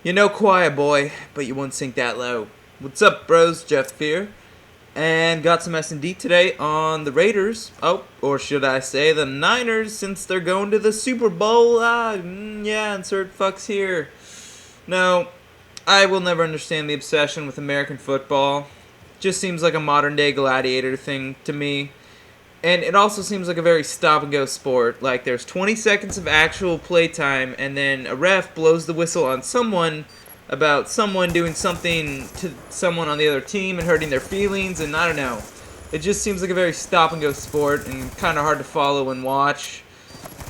You know, quiet boy, but you won't sink that low. What's up, bros? Jeff here, and got some S&D today on the Raiders. Oh, or should I say the Niners, since they're going to the Super Bowl. Yeah, insert fucks here. No, I will never understand the obsession with American football. Just seems like a modern day gladiator thing to me. And it also seems like a very stop and go sport. Like there's 20 seconds of actual play time, and then a ref blows the whistle on someone about someone doing something to someone on the other team and hurting their feelings, and I don't know. It just seems like a very stop and go sport and kind of hard to follow and watch.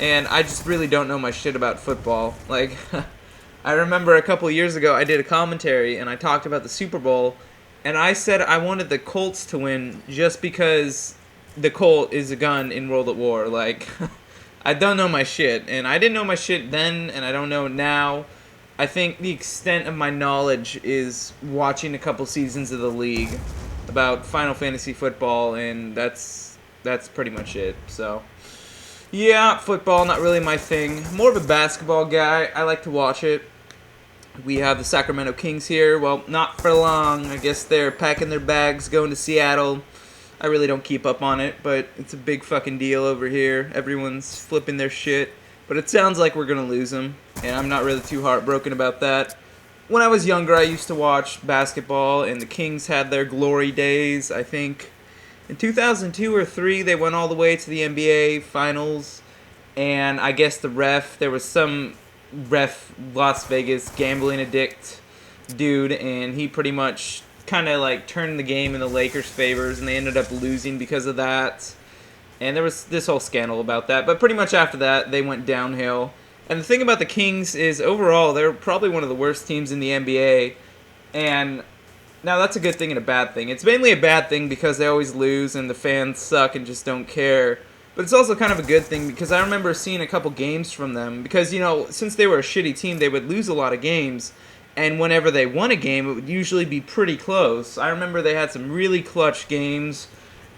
And I just really don't know my shit about football. Like, I remember a couple years ago I did a commentary and I talked about the Super Bowl, and I said I wanted the Colts to win just because the Colt is a gun in World at War. Like, I don't know my shit, and I didn't know my shit then, and I don't know it now. I think the extent of my knowledge is watching a couple seasons of the league about Final Fantasy football, and that's pretty much it. So, yeah, football not really my thing. More of a basketball guy. I like to watch it. We have the Sacramento Kings here. Well, not for long. I guess they're packing their bags, going to Seattle. I really don't keep up on it, but it's a big fucking deal over here. Everyone's flipping their shit. But it sounds like we're going to lose them, and I'm not really too heartbroken about that. When I was younger, I used to watch basketball, and the Kings had their glory days, I think. In 2002 or 3, they went all the way to the NBA Finals, and I guess there was some ref, Las Vegas gambling addict dude, and he pretty much kind of like turned the game in the Lakers' favors, and they ended up losing because of that. And there was this whole scandal about that. But pretty much after that, they went downhill. And the thing about the Kings is, overall, they're probably one of the worst teams in the NBA. And now that's a good thing and a bad thing. It's mainly a bad thing because they always lose and the fans suck and just don't care. But it's also kind of a good thing because I remember seeing a couple games from them. Because, you know, since they were a shitty team, they would lose a lot of games. And whenever they won a game, it would usually be pretty close. I remember they had some really clutch games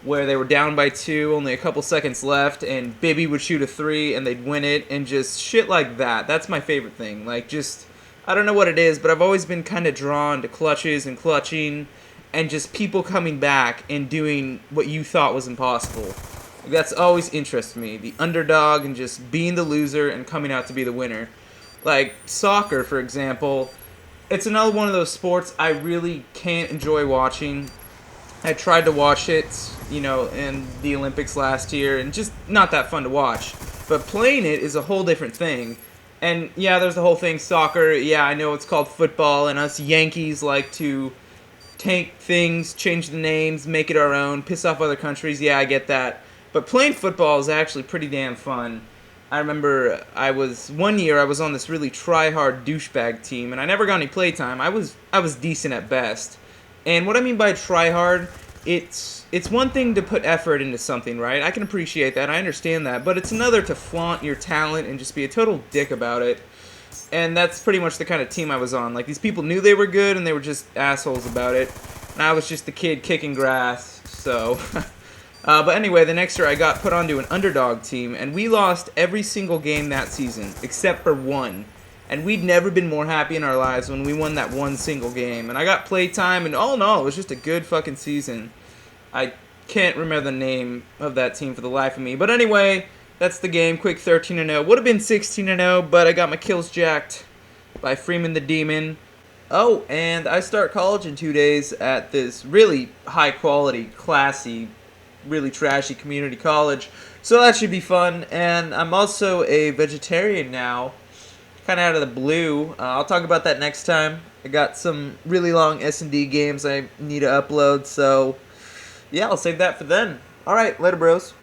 where they were down by 2, only a couple seconds left, and Bibby would shoot a 3, and they'd win it, and just shit like that. That's my favorite thing. Like, just, I don't know what it is, but I've always been kind of drawn to clutches and clutching, and just people coming back and doing what you thought was impossible. That's always interested me. The underdog and just being the loser and coming out to be the winner. Like, soccer, for example, it's another one of those sports I really can't enjoy watching. I tried to watch it, you know, in the Olympics last year, and just not that fun to watch. But playing it is a whole different thing. And yeah, there's the whole thing, soccer. Yeah, I know it's called football, and us Yankees like to take things, change the names, make it our own, piss off other countries. Yeah, I get that. But playing football is actually pretty damn fun. I remember one year I was on this really try-hard douchebag team, and I never got any playtime. I was decent at best. And what I mean by try hard, it's one thing to put effort into something, right? I can appreciate that. I understand that. But it's another to flaunt your talent and just be a total dick about it. And that's pretty much the kind of team I was on. Like, these people knew they were good, and they were just assholes about it. And I was just the kid kicking grass, so... but anyway, the next year I got put onto an underdog team, and we lost every single game that season, except for one. And we'd never been more happy in our lives when we won that one single game. And I got playtime, and all in all, it was just a good fucking season. I can't remember the name of that team for the life of me. But anyway, that's the game. Quick 13-0. Would have been 16-0, but I got my kills jacked by Freeman the Demon. Oh, and I start college in 2 days at this really high-quality, classy, really trashy community college. So that should be fun. And I'm also a vegetarian now. Kind of out of the blue. I'll talk about that next time. I got some really long S&D games I need to upload, so yeah, I'll save that for then. Alright, later bros.